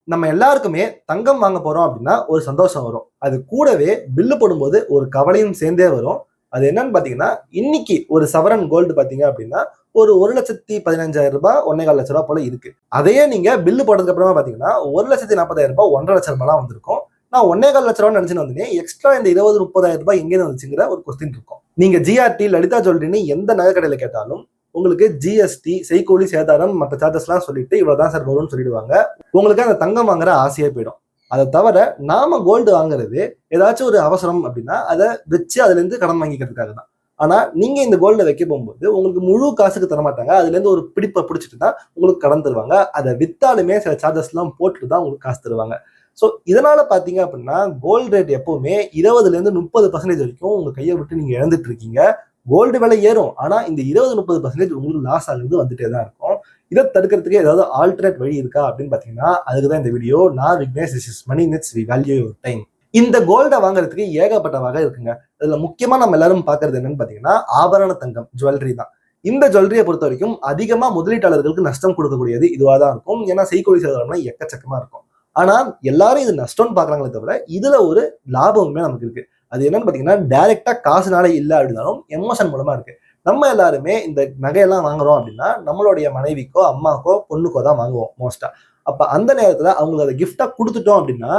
நம்ம எல்லாருக்குமே தங்கம் வாங்க போறோம் அப்படின்னா ஒரு சந்தோஷம் வரும். அது கூடவே பில்லு போடும்போது ஒரு கவலையும் சேர்ந்தே வரும். அது என்னன்னு பாத்தீங்கன்னா, இன்னைக்கு ஒரு சவரன் கோல்டு பாத்தீங்க அப்படின்னா ஒரு 1,15,000 1,4 லட்ச ரூபாய் போல இருக்கு. அதையே நீங்க பில்லு போட்டதுக்கு அப்புறமா பாத்தீங்கன்னா 1,40,000 1,50,000 லட்ச ரூபாய் வந்திருக்கும். நான் 1,4 லட்ச ரூபாய் நினைச்சுன்னு வந்தேன். எக்ஸ்ட்ரா இந்த 20,000 30,000 எங்க வந்துச்சுங்கிற ஒரு கொஸ்டின் இருக்கும். நீங்க ஜிஆர்டி லலிதா ஜுவல்லரின்னு எந்த நகை கடையில கேட்டாலும் உங்களுக்கு ஜிஎஸ்டி செய்கூலி சேதாரம் மற்ற சார்ஜஸ் எல்லாம் சொல்லிட்டு இவ்வளவுதான் சார் வரும்னு சொல்லிடுவாங்க. உங்களுக்கு அந்த தங்கம் வாங்குற ஆசையே போயிடும். அதை தவிர நாம கோல்டு வாங்குறது ஏதாச்சும் ஒரு அவசரம் அப்படின்னா அதை வச்சு அதுல இருந்து கடன் வாங்கிக்கிறதுக்காக தான். ஆனா நீங்க இந்த கோல்டை வைக்க போகும்போது உங்களுக்கு முழு காசுக்கு தர மாட்டாங்க. அதுல இருந்து ஒரு பிடிப்பை பிடிச்சிட்டு தான் உங்களுக்கு கடன் தருவாங்க. அதை வித்தாலுமே சில சார்ஜஸ் எல்லாம் போட்டுட்டு தான் உங்களுக்கு காசு தருவாங்க. ஸோ இதனால பாத்தீங்க அப்படின்னா கோல்டு ரேட் எப்பவுமே 20% வரைக்கும் உங்க கையை விட்டு நீங்க இழந்துட்டு இருக்கீங்க. கோல்டு விலை ஏறும், ஆனா இந்த 20-30% உங்களுக்கு லாஸ் ஆகுறது வந்துட்டே தான் இருக்கும். இதை தடுக்கிறதுக்கு ஏதாவது ஆல்டர்னேட் வழி இருக்கா அப்படின்னு பாத்தீங்கன்னா அதுக்குதான் இந்த வீடியோ. நான் Vignesh, this is Money Nits we value your time. இந்த கோல்டை வாங்குறதுக்கு ஏகப்பட்ட வகை இருக்குங்க. இதுல முக்கியமா நம்ம எல்லாரும் பாக்குறது என்னன்னு பாத்தீங்கன்னா ஆபரண தங்கம் ஜுவல்லரி தான். இந்த ஜுவல்லரியை பொறுத்த வரைக்கும் அதிகமா முதலீட்டாளர்களுக்கு நஷ்டம் கொடுக்கக்கூடியது இதுவா தான் இருக்கும். ஏன்னா செய்கூலி சேதாரம்னா எக்கச்சக்கமா இருக்கும். ஆனா எல்லாரும் இது நஷ்டம்னு பாக்குறாங்களே தவிர இதுல ஒரு லாபமுமே நமக்கு இருக்கு. அது என்னன்னு பாத்தீங்கன்னா டைரக்டா காசுனால இல்ல அப்படின்னாலும் எமோஷன் மூலமா இருக்கு. நம்ம எல்லாருமே இந்த நகையெல்லாம் வாங்குறோம் அப்படின்னா நம்மளுடைய மனைவிக்கோ அம்மாக்கோ பொண்ணுக்கோ தான் வாங்குவோம் மோஸ்டா. அப்ப அந்த நேரத்துல அவங்களுக்கு அதை கிஃப்டா கொடுத்துட்டோம் அப்படின்னா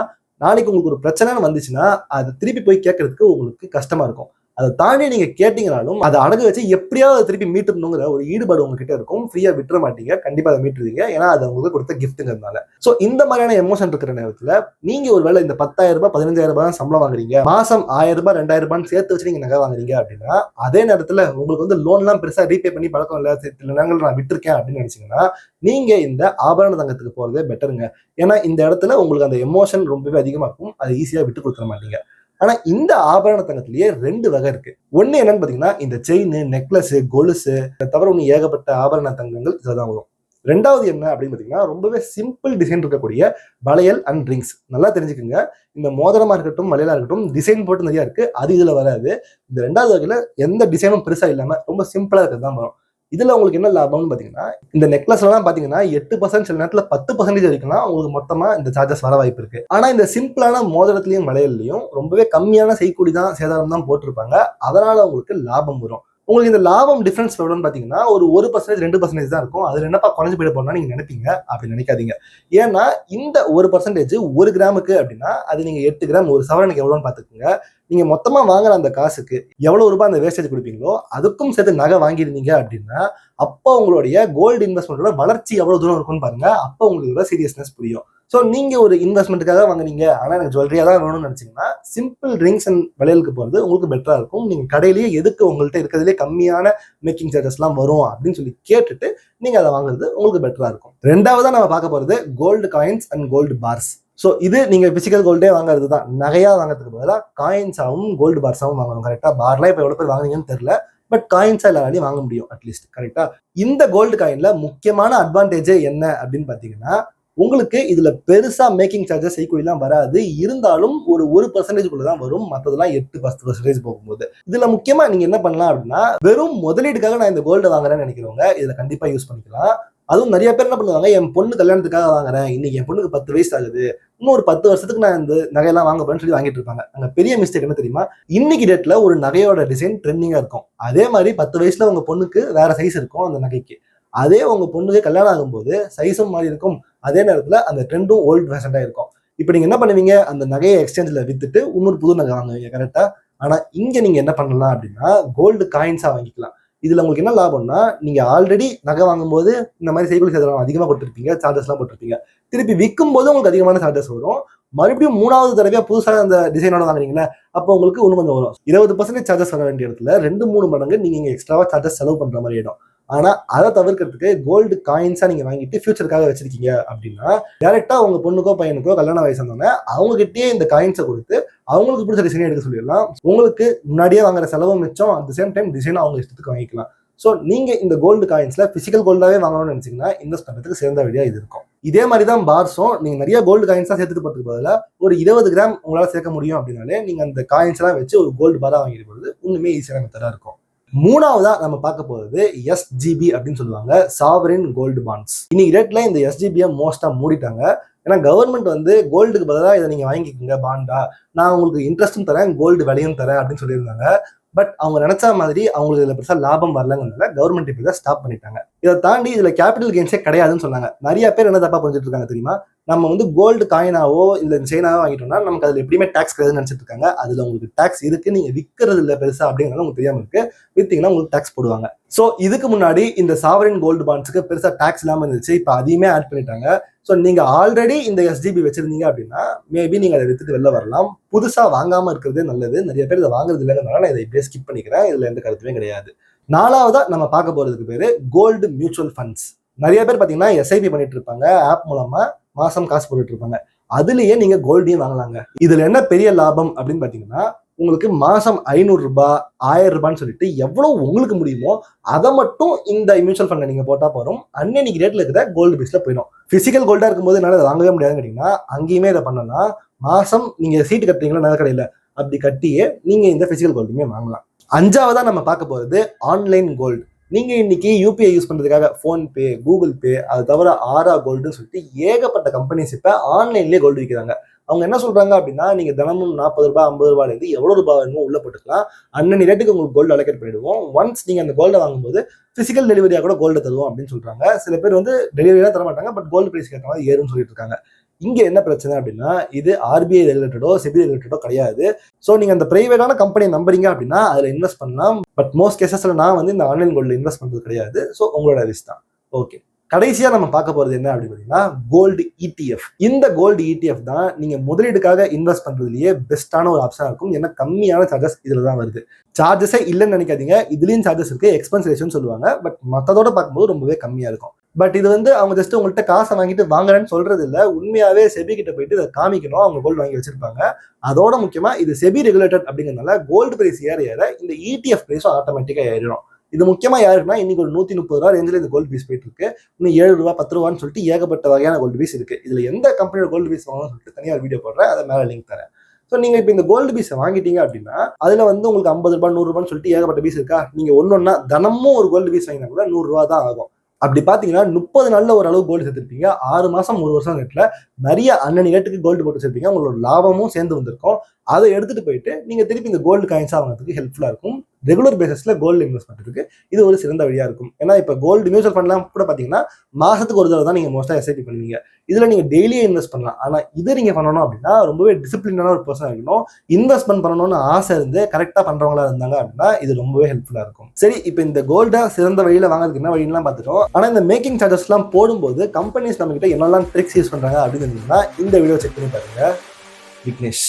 நாளைக்கு உங்களுக்கு ஒரு பிரச்சனைன்னு வந்துச்சுன்னா அதை திருப்பி போய் கேட்கறதுக்கு உங்களுக்கு கஷ்டமா இருக்கும். அதை தாண்டி நீங்க கேட்டீங்கனாலும் அதை அடகு வச்சு எப்படியாவது திருப்பி மீட்டுணுங்கிற ஒரு ஈடுபாடு உங்ககிட்ட இருக்கும். ஃப்ரீயா விட்டுற மாட்டீங்க, கண்டிப்பா அதை மீட்டுருவீங்க. ஏன்னா அது உங்களுக்கு கொடுத்த கிஃப்ட்டுங்கிறதுனால. சோ இந்த மாதிரியான எமோஷன் இருக்கிற நேரத்துல நீங்க ஒருவேளை இந்த 10,000 15,000 தான் சம்பளம் வாங்குறீங்க, மாசம் 1,000 2,000 சேர்த்து வச்சு நீங்க நகை வாங்குறீங்க அப்படின்னா அதே நேரத்துல உங்களுக்கு வந்து லோன் எல்லாம் பெருசா ரீபே பண்ணி பழக்கம் இல்ல, சில நேரங்கள் நான் விட்டுருக்கேன் அப்படின்னு நினைச்சீங்கன்னா நீங்க இந்த ஆபரண தங்கத்துக்கு போறதே பெட்டருங்க. ஏன்னா இந்த இடத்துல உங்களுக்கு அந்த எமோஷன் ரொம்பவே அதிகமா இருக்கும். அதை ஈஸியா விட்டு கொடுத்துட மாட்டீங்க. ஆனா இந்த ஆபரண தங்கத்திலேயே 2 வகை இருக்கு. ஒண்ணு என்னன்னு பாத்தீங்கன்னா இந்த செயின், நெக்லஸ், கொலுசு தவிர ஒண்ணு ஏகப்பட்ட ஆபரண தங்கங்கள் இதுதான் வரும். ரெண்டாவது என்ன அப்படின்னு பாத்தீங்கன்னா ரொம்பவே சிம்பிள் டிசைன் இருக்கக்கூடிய வளையல் அண்ட் ரிங்ஸ். நல்லா தெரிஞ்சுக்கோங்க, இந்த மோதிரமா இருக்கட்டும் வளையலா இருக்கட்டும் டிசைன் போட்டு நிறைய இருக்கு, அது இதுல வராது. இந்த 2வது வகையில எந்த டிசைனும் பெருசா இல்லாம ரொம்ப சிம்பிளா இருக்கிறது தான் வரும். இதுல உங்களுக்கு என்ன லாபம்னு பாத்தீங்கன்னா இந்த நெக்லஸ் எல்லாம் பாத்தீங்கன்னா 8% சில நேரத்துல 10% வரைக்கும் உங்களுக்கு மொத்தமா இந்த சார்ஜஸ் வர வாய்ப்பு இருக்கு. ஆனா இந்த சிம்பிளான மோதிரத்திலையும் வளையல்லையும் ரொம்பவே கம்மியான செய்கூலி தான் சேதாரம் தான் போட்டிருப்பாங்க. அதனால உங்களுக்கு லாபம் வரும். உங்களுக்கு இந்த லாபம் டிஃபரன்ஸ் எவ்வளோன்னு பாத்தீங்கன்னா ஒரு 1% 2% தான் இருக்கும். அதுல என்னப்பா குறைஞ்சு போயிட போறோம்னா நீங்க நினைப்பீங்க, அப்படி நினைக்காதீங்க. ஏன்னா இந்த 1% 1 கிராமுக்கு அப்படின்னா அது நீங்க 8 கிராம் ஒரு சவரனுக்கு எவ்வளோன்னு பாத்துக்கோங்க. நீங்க மொத்தமா வாங்குற அந்த காசுக்கு எவ்வளவு ரூபாய் அந்த வேஸ்டேஜ் கொடுப்பீங்களோ அதுக்கும் சேர்த்து நகை வாங்கிருந்தீங்க அப்படின்னா அப்போ உங்களுடைய கோல்டு இன்வெஸ்ட்மெண்டோட வளர்ச்சி எவ்வளவு தூரம் இருக்கும்னு பாருங்க. அப்போ உங்களுக்கு சீரியஸ்னஸ் புரியும். ஸோ நீங்க ஒரு இன்வெஸ்ட்மெண்ட்டுக்காக வாங்குனீங்க, ஆனா எனக்கு ஜுவல்லரியா தான் வேணும்னு நினைச்சீங்கன்னா சிம்பிள் ரிங்ஸ் அண்ட் வளையலுக்கு போறது உங்களுக்கு பெட்டரா இருக்கும். நீங்க கடையிலேயே எதுக்கு உங்கள்கிட்ட இருக்கிறதுலே கம்மியான மேக்கிங் சார்ஜஸ் எல்லாம் வரும் அப்படின்னு சொல்லி கேட்டுட்டு நீங்க அதை வாங்குறது உங்களுக்கு பெட்டரா இருக்கும். ரெண்டாவதா நம்ம பார்க்க போறது gold coins and gold bars. So இது நீங்க பிசிக்கல் கோல்டே வாங்குறது தான். நகையா வாங்குறதுக்கு பதிலாக காயின்ஸாவும் கோல்டு பார்ஸாவும் வாங்கணும். கரெக்டா? பார்லாம் இப்போ எவ்வளவு பேர் வாங்குறீங்கன்னு தெரியல, பட் காயின்ஸா எல்லாராலையும் வாங்க முடியும் அட்லீஸ்ட். கரெக்டா? இந்த கோல்டு காயின்ல முக்கியமான அட்வான்டேஜ் என்ன அப்படின்னு பாத்தீங்கன்னா உங்களுக்கு இதுல பெருசா மேக்கிங் சார்ஜஸ் செய்கூலிலாம் வராது. இருந்தாலும் ஒரு 1% தான் வரும். மற்றதெல்லாம் 8-10% போகும்போது இதுல முக்கியமா நீங்க என்ன பண்ணலாம் அப்படின்னா வெறும் முதலீடுக்காக நான் இந்த கோல்டு வாங்குறேன்னு நினைக்கிறவங்க இதுல கண்டிப்பா யூஸ் பண்ணிக்கலாம். அதுவும் நிறைய பேர் என்ன பண்ணுவாங்க, என் பொண்ணு கல்யாணத்துக்காக வாங்குறேன், இன்னைக்கு என் பொண்ணுக்கு 10 வயசு ஆகுது, இன்னும் ஒரு 10 வருஷத்துக்கு நான் இந்த நகையெல்லாம் வாங்க போறேன்னு சொல்லி வாங்கிட்டு இருப்பாங்க. அங்க பெரிய மிஸ்டேக் என்ன தெரியுமா? இன்னைக்கு டேட்ல ஒரு நகையோட டிசைன் ட்ரெண்டிங்கா இருக்கும். அதே மாதிரி 10 வயசுல உங்க பொண்ணுக்கு வேற சைஸ் இருக்கும் அந்த நகைக்கு. அதே உங்க பொண்ணுக்கு கல்யாணம் ஆகும்போது சைஸும் மாறி இருக்கும். அதே நேரத்துல அந்த ட்ரெண்டும் ஓல்டு ஃபேஷன்டா இருக்கும். இப்ப நீங்க என்ன பண்ணுவீங்க, அந்த நகையை எக்ஸ்சேஞ்சில் வித்துட்டு இன்னொரு புது நகை வாங்குவீங்க. கரெக்டா? ஆனா இங்க நீங்க என்ன பண்ணலாம் அப்படின்னா கோல்டு காயின்ஸா வாங்கிக்கலாம். இதுல உங்களுக்கு என்ன லாபம்னா நீங்க ஆல்ரெடி நகை வாங்கும்போது இந்த மாதிரி செய்கூலி சேதாரம் அதிகமா போட்டிருப்பீங்க, சார்ஜஸ் எல்லாம் போட்டிருப்பீங்க. திருப்பி விற்கும் போது உங்களுக்கு அதிகமான சார்ஜஸ் வரும். மறுபடியும் 3வது தடவையா புதுசா அந்த டிசைனோட வாங்குறீங்களா, அப்போ உங்களுக்கு இன்னும் கொஞ்சம் வரும். 20% சார்ஜஸ் வர வேண்டிய இடத்துல 2-3 மடங்கு நீங்க எக்ஸ்ட்ராவா சார்ஜஸ் செலவு பண்ற மாதிரி ஆயிடும். ஆனா அதை தவிர்க்கிறதுக்கு கோல்டு காயின்ஸா நீங்க வாங்கிட்டு ஃபியூச்சருக்காக வச்சிருக்கீங்க அப்படின்னா டைரக்டா உங்க பொண்ணுக்கோ பையனுக்கோ கல்யாண வயசு வந்தோடனே அவங்க கிட்டே இந்த காயின்ஸை கொடுத்து அவங்களுக்கு பிடிச்ச டிசைன் எடுக்க சொல்லிடலாம். உங்களுக்கு முன்னாடியே வாங்குற செலவும் மிச்சம், at the same time design அவங்க இஷ்டத்துக்கு வாங்கிக்கலாம். ஸோ நீங்க இந்த கோல்டு காயின்ஸ்ல பிசிக்கல் கோல்டாவே வாங்கணும்னு நினைச்சீங்கன்னா இன்வெஸ்ட் பண்றதுக்கு சிறந்த வழியா இது இருக்கும். இதே மாதிரி தான் பார்ஸும். நீங்க நிறைய கோல்டு காயின்ஸா சேர்த்துட்டு போறதுக்கு பதிலாக ஒரு 20 கிராம் உங்களால சேர்க்க முடியும் அப்படின்னாலே நீங்க அந்த காயின்ஸ் எல்லாம் வச்சு ஒரு கோல்டு பாரா வாங்கிட்டு போறது இன்னுமே ஈஸியான மெத்தடா இருக்கும். மூணாவதா நம்ம பார்க்க போறது எஸ்ஜிபி அப்படின்னு சொல்லுவாங்க, சாவரின் கோல்டு பாண்ட்ஸ். இன்னைக்கு ரேட்ல இந்த எஸ்ஜிபியை மோஸ்டா மூடிட்டாங்க. ஏன்னா கவர்மெண்ட் வந்து கோல்டுக்கு பதிலாக இதை நீங்க வாங்கிக்கோங்க பாண்டா, நான் உங்களுக்கு இன்ட்ரெஸ்ட்டும் தரேன், கோல்டு விலையும் தரேன் அப்படின்னு சொல்லியிருந்தாங்க. பட் அவங்க நினைச்ச மாதிரி அவங்களுக்கு இதுல பெருசா லாபம் வரலங்கிறதுனால கவர்மெண்ட் இப்போ இதை ஸ்டாப் பண்ணிட்டாங்க. இதை தாண்டி இதுல கேபிட்டல் கெயின்ஸே கிடையாதுன்னு சொன்னாங்க. நிறைய பேர் என்ன தப்பா புரிஞ்சுட்டு இருக்காங்க தெரியுமா? நம்ம வந்து கோல்டு காயினாவோ இல்ல செயினாவோ வாங்கிட்டோம்னா நமக்கு அதுல எப்படியுமே டாக்ஸ் கிடையாதுன்னு நினைச்சிட்டு இருக்காங்க. அதுல உங்களுக்கு டாக்ஸ் இருக்கு, நீங்க விற்கிறது இல்ல பெருசா அப்படிங்கிறது உங்களுக்கு தெரியாம இருக்கு. வித்தீங்கன்னா உங்களுக்கு டாக்ஸ் போடுவாங்க. ஸோ இதுக்கு முன்னாடி இந்த சாவரின் கோல்டு பாண்ட்ஸ்க்கு பெருசா டாக்ஸ் இல்லாம இருந்துச்சு. இப்போ அதையுமே ஆட் பண்ணிட்டாங்க. ஸோ நீங்க ஆல்ரெடி இந்த எஸ்ஜிபி வச்சிருந்தீங்க அப்படின்னா மேபி நீங்க அதை வித்துட்டு வெளில வரலாம். புதுசா வாங்காம இருக்கிறதே நல்லது. நிறைய பேர் இதை வாங்குறது இல்லைங்கிறதுனால நான் இதை இப்படியே ஸ்கிப் பண்ணிக்கிறேன். இதுல எந்த கருத்துமே கிடையாது. நாலாவதா நம்ம பார்க்க போறதுக்கு பேரு கோல்டு மியூச்சுவல் ஃபண்ட்ஸ். நிறைய பேர் பாத்தீங்கன்னா எஸ்ஐபி பண்ணிட்டு இருப்பாங்க, ஆப் மூலமா மாசம் காசு போட்டுட்டு இருப்பாங்க. அதுலயே நீங்க கோல்டையும் வாங்கலாங்க. இதுல என்ன பெரிய லாபம் அப்படின்னு பாத்தீங்கன்னா, உங்களுக்கு மாசம் 500 ரூபாய் 1000 ரூபான்னு சொல்லிட்டு எவ்வளவு உங்களுக்கு முடியுமோ அதை மட்டும் இந்த மியூச்சுவல் ஃபண்ட்ல நீங்க போட்டா போறோம். அன்னைக்கு ரேட்ல இருக்கிற கோல்டு பீஸ்ல போயிடும். பிசிக்கல் கோல்டா இருக்கும்போது என்னால அதை வாங்கவே முடியாதுன்னு கேட்டீங்கன்னா, அங்கேயுமே இதை பண்ணலாம். மாசம் நீங்க சீட்டு கட்டுறீங்களா நகை கடையில, அப்படி கட்டியே நீங்க இந்த பிசிக்கல் கோல்டுமே வாங்கலாம். அஞ்சாவதா நம்ம பார்க்க போறது ஆன்லைன் கோல்டு. நீங்க இன்னைக்கு யூபிஐ யூஸ் பண்றதுக்காக போன்பே, கூகுள் பே, அது தவிர ஆரா கோல்டுன்னு சொல்லிட்டு ஏகப்பட்ட கம்பெனிஸ் இப்ப ஆன்லைன்லயே கோல்டு விற்கிறாங்க. அவங்க என்ன சொல்றாங்க அப்படின்னா, நீங்க தினமும் 40 ரூபாய் 50 ரூபாயில இருந்து எவ்வளவு ரூபாய் வேணுமோ உள்ள போட்டுக்கலாம். அன்னனி ரேட்டுக்கு உங்களுக்கு கோல்டு அலோகேட் பண்ணிடுவோம். ஒன்ஸ் நீங்க அந்த கோல்டை வாங்கும்போது பிசிக்கல் டெலிவரியா கூட கோல்டு தருவோம் அப்படின்னு சொல்றாங்க. சில பேர் வந்து டெலிவரியா தர மாட்டாங்க, பட் கோல்டு பிரைஸ் ஏற்ற மாதிரி ஏறும்னு சொல்லிட்டு இருக்காங்க. இங்க என்ன பிரச்சனை அப்படின்னா, இது ஆர்பிஐ ரெகுலேட்டடோ செபி ரெகுலேட்டடோ கிடையாது. ஸோ நீங்க அந்த பிரைவேட்டான கம்பெனி நம்புறீங்க அப்படின்னா அதுல இன்வெஸ்ட் பண்ணலாம். பட் மோஸ்ட் கேசஸ்ல நான் வந்து இந்த ஆன்லைன் கோல்டு இன்வெஸ்ட் பண்றது கிடையாது. ஸோ உங்களோட ரிஸ்க் தான். ஓகே, கடைசியா நம்ம பார்க்க போறது என்ன அப்படின்னு பாத்தீங்கன்னா, கோல்டு இடிஎஃப். இந்த கோல்டு இடிஎஃப் தான் நீங்க முதலீடுக்காக இன்வெஸ்ட் பண்றதுலயே பெஸ்டான ஒரு ஆப்ஷனா இருக்கும். ஏன்னா கம்மியான சார்ஜஸ் இதுல தான் வருது. சார்ஜஸே இல்லைன்னு நினைக்காதீங்க, இதுலயும் சார்ஜஸ் இருக்கு, எக்ஸ்பென்ஸ் ரேஷன் சொல்லுவாங்க. பட் மத்ததோட பார்க்கும்போது ரொம்பவே கம்மியா இருக்கும். பட் இது வந்து அவங்க ஜஸ்ட் உங்கள்கிட்ட காசை வாங்கிட்டு வாங்குறேன்னு சொல்றது இல்ல, உண்மையாவே செபி கிட்ட போயிட்டு இதை காமிக்கணும், அவங்க கோல்டு வாங்கி வச்சிருப்பாங்க. அதோட முக்கியமா இது செபி ரெகுலேட்டட் அப்படிங்கிறதுனால கோல்டு பிரைஸ் ஏற ஏற இந்த இடிஎஃப் பிரைஸும் ஆட்டோமேட்டிக்கா ஏறிடும். இது முக்கியமா யாருக்குன்னா, இன்னைக்கு ஒரு 130 ரூபா ரேஞ்சில் இந்த கோல்டு பீஸ் போயிட்டு இருக்கு. இன்னும் 7 ரூபா 10 ரூபான்னு சொல்லிட்டு ஏகப்பட்ட வகையான கோல்டு பீஸ் இருக்கு. இதுல எந்த கம்பெனியோட கோல்டு பீஸ் வாங்கணும்னு சொல்லிட்டு தனியாக வீடியோ போடுறேன், அதை மேல லிங்க் தரேன். ஸோ நீங்க இப்போ இந்த கோல்டு பீஸை வாங்கிட்டீங்க அப்படின்னா அதுல வந்து உங்களுக்கு 50 ரூபாய் 100 ரூபான்னு சொல்லிட்டு ஏகப்பட்ட பீஸ் இருக்கா. நீங்க ஒன்னொன்னா தினமும் ஒரு கோல்டு பீஸ் வாங்கினா கூட 100 ரூபா தான் ஆகும். அப்படி பாத்தீங்கன்னா 30 நாள்ல ஒரு அளவு கோல்டு சேர்த்திருப்பீங்க. 6 மாசம் 1 வருஷம் ரேட்ல நிறைய அன்னனி ரேட்டுக்கு கோல்டு போட்டு சேர்ப்பீங்க. உங்களோட லாபமும் சேர்ந்து வந்திருக்கும். அதை எடுத்துட்டு போயிட்டு நீங்க திருப்பி இந்த கோல்டு காயின்ஸா வாங்குறதுக்கு ஹெல்ப்ஃபுல்லா இருக்கும். ரெகுலர் பேசிஸ்ல கோல்டு இன்வெஸ்ட் பண்றதுக்கு இது ஒரு சிறந்த வழியா இருக்கும். ஏன்னா இப்ப கோல்டு மியூச்சுவல் ஃபண்ட்லாம் கூட பாத்தீங்கன்னா மாசத்துக்கு ஒரு தடவை தான் நீங்க மோஸ்டா எஸ்ஐபி பண்ணுவீங்க. இதுல நீங்க டெய்லியே இன்வெஸ்ட் பண்ணலாம். ஆனா இது நீங்க பண்ணணும் அப்படின்னா ரொம்பவே டிசிப்ளினான ஒரு பர்சன் இருக்கணும். இன்வெஸ்ட்மெண்ட் பண்ணணும்னு ஆசை இருந்து கரெக்டா பண்றவங்களா இருந்தாங்க அப்படின்னா இது ரொம்பவே ஹெல்ப்ஃபுல்லா இருக்கும். சரி, இப்ப இந்த கோல்டை சிறந்த வழியில வாங்குறதுக்கு என்ன வழியெல்லாம் பார்த்துட்டோம். ஆனா இந்த மேக்கிங் சார்ஜஸ் எல்லாம் போடும்போது கம்பெனிஸ் நம்ம கிட்ட என்னெல்லாம் ட்ரிக்ஸ் யூஸ் பண்றாங்க அப்படின்னு இந்த வீடியோ செக் பண்ணி பாருங்க. விக்னேஷ்.